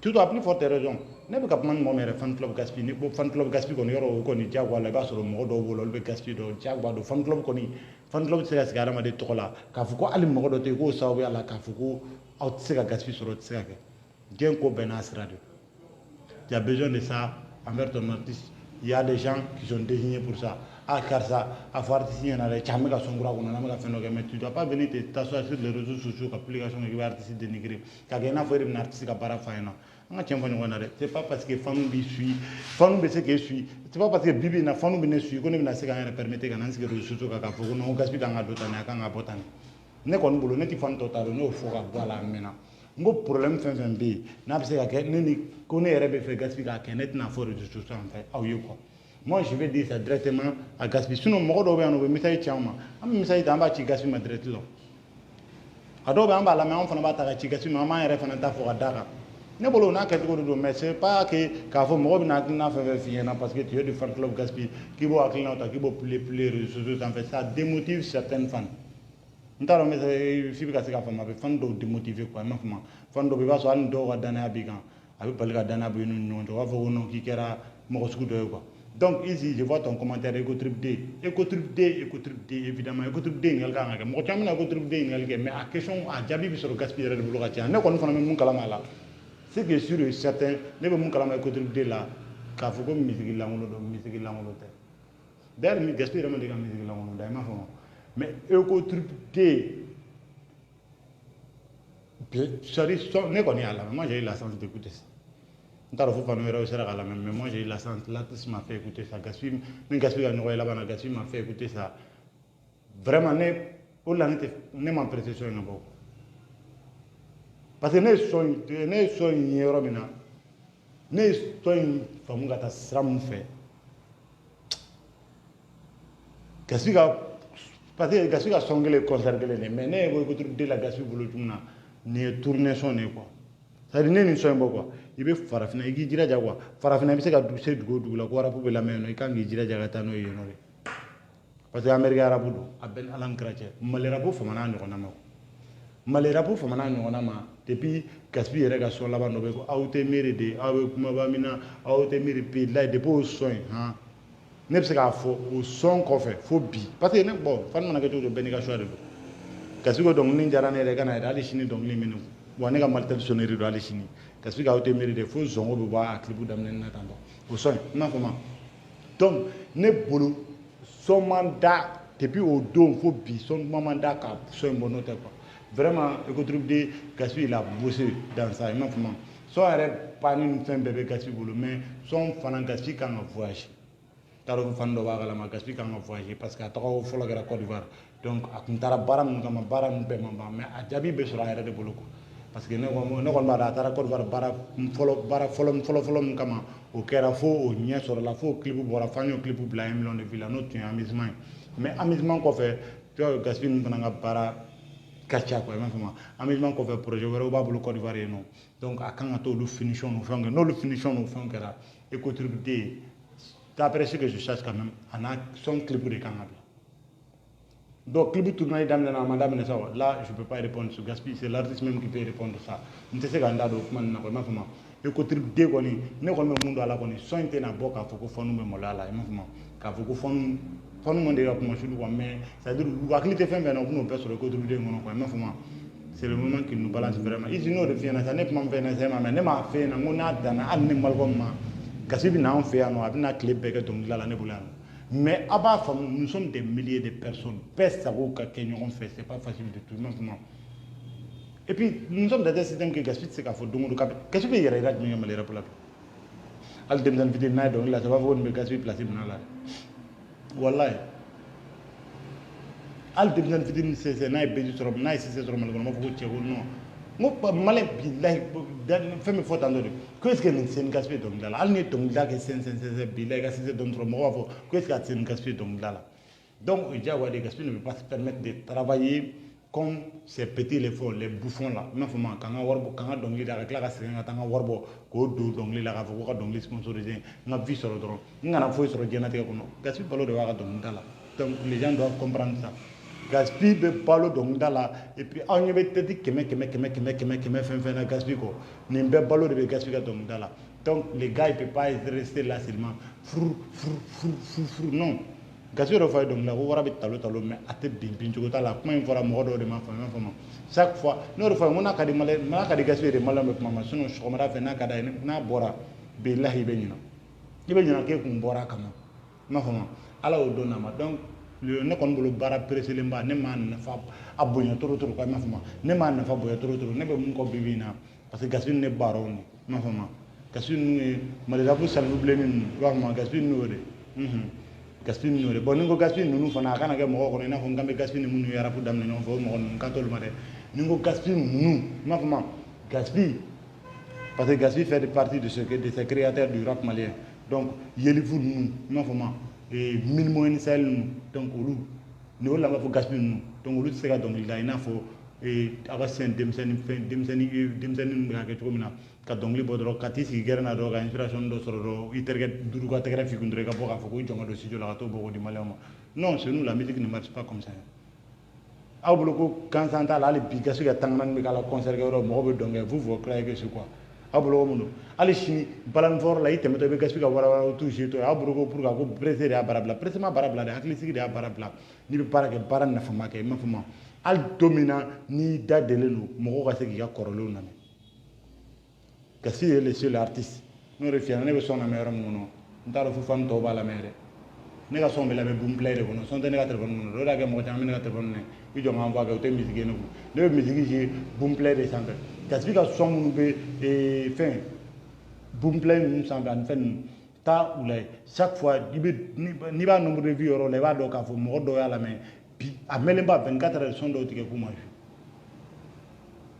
Tu dois plus forte raison. Ne peux pas mon mère fan club gaspi, ne fan club gaspi qu'on yoro qu'on y diagua la bas sur le modo volo le gaspi do diaguado fan club qu'on y fan club c'est la cigara ma de tola, kafuko ali modo te go sawe ala kafuko. Tu as besoin de ça envers ton artiste. Il y a des gens qui sont désignés pour ça. Ah, car ça, à faire ici, il y en a des gens qui mais tu ne dois pas venir t'asseoir sur les réseaux sociaux, l'application qui va artiste dénigrer. Car il y a un artiste qui a pas c'est pas parce que Fanou suit, Fanou qui suit, c'est pas parce que Bibi n'a Fanou ne suit, qu'on a permettre qu'un réseaux sociaux, qu'on a gaspillé dans la botane, qu'on a botane. Ne ko ngolo ne ti fan total no fo ka bala mena ngo problème fen be na be se ka ke ni ko ne rebe fe gaspi ka kenet na fo de tout ça en fait aw yuko moi je vais dire ça directement à gaspi sinon mo do be no be misay chama am misay tamba ci gaspi ma direct lo ado be amba la me on fana ba ta ka ci gaspi ma ma re fana ta fo ka dara ne bolo na ka ko do mais c'est pas que ka fo mo be na fe fi na parce que tu es du fan club gaspi qui bo akina ta qui bo plus en fait ça démotive certaines fans. Ntaro mais fibi ka se ka fama be fan do démotiver quoi ma fama fan do be ba so an do ga dana bigan abi balga dana bu ñu ñon to wa fo no ki kera mo ko suku do quoi donc ici je vois ton commentaire Ecotrip D évidemment Ecotrip D ngal ka nga mo ko tamina Ecotrip D ngal ke mais à question à jabi bi sur gaspiller de bloga tia ne ko fana mun kala mala c'est que sur certains ne be mun kala ma Ecotrip D là ka fo ko musique la ngolo te d'ailleurs mi gaspiller ma de ga musique la ngolo dai ma fo mais Ecotrip D, moi j'ai eu la chance d'écouter ça. Mais moi j'ai eu la chance, l'artiste m'a fait écouter ça. Gaspi m'a fait écouter ça. Vraiment, ne m'en précision. Parce que ne sont ne sont Gaspi parce que Gaspi a songé les concerts mais ne ko de la Gaspi bolo tuna ne tourner son quoi ça dit ne so mbo quoi il be farafina igi jira jagwa farafina be se ka du se dugo dugula ko rapu be la meno i kan gi jira jaga tano yeno re parce que america rapu do aben alam krache malera bo famana no na ma malera bo famana no na ma depuis Gaspi yere ga so la ba no be ko awte méré de awe kuma ba mina awte méré pe la de bo soin hein ne be se ka fo o son ko fe fo bi parce que ne bon fan mana ka to be ni ka choix de Gaspi ko donc ni jara ne re kana ali chini donc li menu bo ne ka maltel sonnerie do ali chini Gaspi ka awte méré de fo zongo be ba clip dam ne na tando o son na fama donc ne bolo son mandat depuis au don fo bi son mandat ka son monote quoi vraiment Ecotrip D Gaspi il a bossé dans ça ma fama son arrête pas une fin bébé Gaspi bolo mais son fanan Gaspi quand on voyage taro fando bagala ma Gaspi kan voyager parce que atago folo gara Côte d'Ivoire donc akuntara baram ngama baram be mamba mais a jabi be sura era de boluko parce que ne ko ba da tara Côte d'Ivoire bara folo ngama o kera fo o nya sur la fo clip bora fanyo clip bla million de villa no tu amusement mais amusement ko fait tu Gaspi ngana bara kacha ko ma fama amusement ko fait projet wero ba bolu Côte d'Ivoire no donc akanga to lu finition no fanga no lu finition no fanga Ecotrip D. D'après ce que je cherche quand même, on a son clip de Kangabi. Donc, clip tourné dans la madame, là, je ne peux pas répondre sur Gaspi, c'est l'artiste même qui peut répondre à ça. Je ne sais pas si je Ecotrip D, ne ko me mundo ala koni so inte na boka foko fonu me molala e mafuma ka foko fonu mo de ko mo shudu ko mais ça dire wakilité fin ben no pe sur Ecotrip D ngono ko mafuma c'est le moment qui nous balance vraiment ils nous revient ça ne pas me faire ça mais ne ma fait na ngona dana an ne malkom ma Gaspi n'a en fait non abina clé beke donc là l'année boulane mais aba nous sommes des milliers de personnes peste ça ka kenyon fait c'est pas facile de tout maintenant Et puis, nous sommes dans un système qui gaspille, c'est qu'il faut donner le cap. Qu'est-ce que tu veux dire, il y a des pour la al dem dan vidéo na donc là ça va vous me gaspiller placer dans là. Wallahi. Al dem dan vidéo c'est na beju trop na c'est trop mal ma faut que non. Mo malé billahi dan fait me faute andori. Qu'est-ce que c'est une gaspille donc là. Al ni donc là que c'est billahi c'est donc trop mo faut qu'est-ce que c'est une gaspille donc là. Donc il y a des gaspilles ne peut pas se permettre de travailler comme ces petits efforts, les bouffons là. Mais vraiment, quand on voit quand on donne les avec la casse, quand on voit qu'on doit donner la cave, qu'on donne les sponsorisés, on a vu sur le drone, on a fait sur le dianate qu'on a. Gaspille pas le de voir donner là. Donc les gens doivent comprendre ça. Gaspille pas le donner là. Et puis on y avait dit que mec fin gaspille quoi. N'importe pas le de gaspille donner là. Donc les gars ils peuvent pas rester là seulement. Frou non. Gaspille refait donc là, vous voyez talo mais à te bin tu la comment il fera mort de ma femme chaque fois nous refait mon académie malais ma académie gaspille de malais avec maman sinon je comprends pas na kada na bora billahi benina ibenya ke kun bora kama ma fama ala o donna ma donc le ne kon bolo bara pressé le mba ne man na fa abonya toro ko ma fama ne man na fa boya toro ne be mun ko bibina parce que gaspille ne baron ma fama gaspille nous malais la pour salve blenin wa ma gaspille nous de gaspille minore bon ningo gaspille nunu fana kana ke mo ko ina ko ngambe gaspille munu yara pu damne non fo mo ko katol mare ningo gaspille nunu ma fama gaspille parce que gaspille fait partie de ces créateurs du rap malien donc yelifu nunu ma fama et mille moyen sel donc olu ne wala ma fo gaspille nunu donc olu se ga donc il a ina fo et aba sen demseni ga ke tomina ka dongli bodro katisi gerna do ga inspiration do soro iterget duru ka tegre fi kundre ka boka fo ko jonga do sijo la to bogo di malama non chez nous la musique ne marche pas comme ça aw bolo ko quand santa la bi gasu ga tangnan mi kala concert ga ro mo be donge vous croyez que c'est quoi aw bolo mo ali chini balan for la ite meto be gasu ga wara tout jeto aw bolo ko pour ka ko préser ya barabla président barabla de hakli sigi ya barabla ni be para ke baran na fama ke ma fama al domina ni da delenu mo ko se ki ya korolo na Gaspille est le seul artiste. Nous refions, nous sommes meilleurs mono. Nous avons fait un toba la mer. Nous avons fait la boom play de nous. Nous avons fait la téléphone. Nous avons fait la téléphone. Nous avons fait la musique. Nous avons fait boom play de santé. Gaspille a son nous et fin boom play nous semble en fin ta ou les chaque fois ni ba nombre de vues les va donc à faut mo do ya la main puis à melemba 24 heures son do tike pour moi.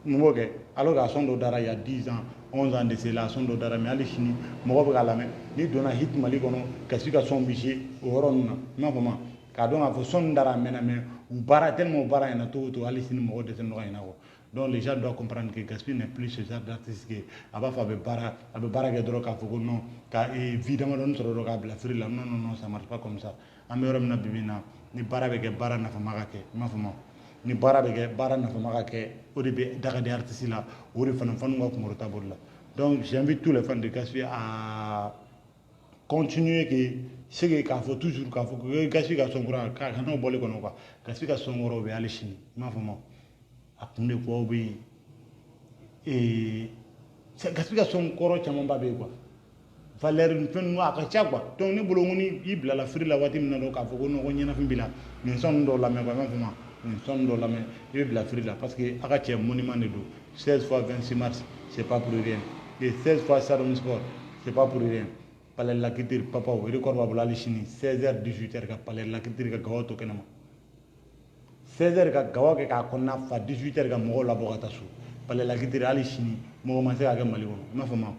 Nous alors qu'à son do dara il y a 10 ans 11 ans de cela son do dara mais ali chini mo ko la main ni dona hit mali kono Gaspille a son biché au ron na vraiment ka donc a faut son dara mais ou bara tellement bara na to ali chini mo de sen no ina ko. Donc les gens doivent comprendre que Gaspille n'est plus ce genre d'artiste qui a fait bara que drogue à Foucault non car évidemment on se drogue à la free là non ça marche pas comme ça amérom na bibina ni bara avec bara na famaka ke ma fama ni bara avec bara na famaka ke au début daga des artistes là au début fan ngwa ko morta bolla. Donc j'invite tous les fans de Gaspille à continuer que ce que faut toujours que Gaspille a son grand car non bolé kono quoi Gaspille a son gros be aller chini ma fama akunde ko be Gaspille son koro chama babe quoi valeur fen no aka chagwa donc ne bolo ngoni ibla la free la wati mina do ka fo ko no nyina fimbila min son do la me ko ma fuma min son do la me ibla free la parce que aka che monument de do 16 fois 26 mars c'est pas pour rien et 16 fois Saron Sport c'est pas pour rien palais la kitir papa o record ba bula chini 16h 18h ka palais la kitir ka gawoto kenama 16h ka gawa ke ka konna fa 18h ka mo la bogata su pale la kitira ali chini mo ma se ka mali kono ma fama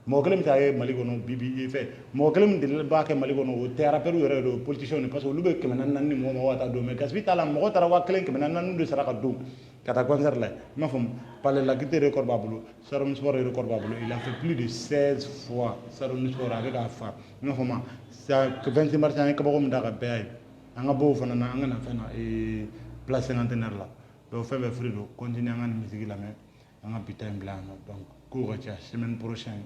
mo kelem ta e mali kono bibi fe mo kelem de ba ke mali kono o terra peru yore do politicien parce que lube ke nan ni mo wata do me Gaspille tala mo tara wa kelen ke nan do sara ka do kata concert la ma fam pale la kitira record babulu Saron Sport record babulu il a fait plus de 16 fois Saron Sport avec a fa ma fama ça que 20 mars en ka bogom daga bay anga bo fana na anga na fana e place cinquantenaire là donc fait frido continuer à musique là mais on a putain blanc donc cours la semaine prochaine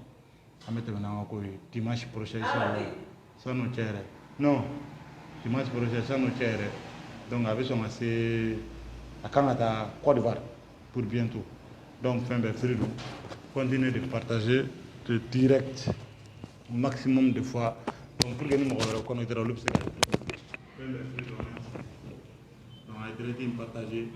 on met maintenant encore dimanche prochain ça nous tire non dimanche prochain ça nous tire donc avec son assez à Canada Côte d'Ivoire pour bientôt donc fait frido continuer de partager de direct maximum de fois donc pour que nous me connecter au loop c'est partager.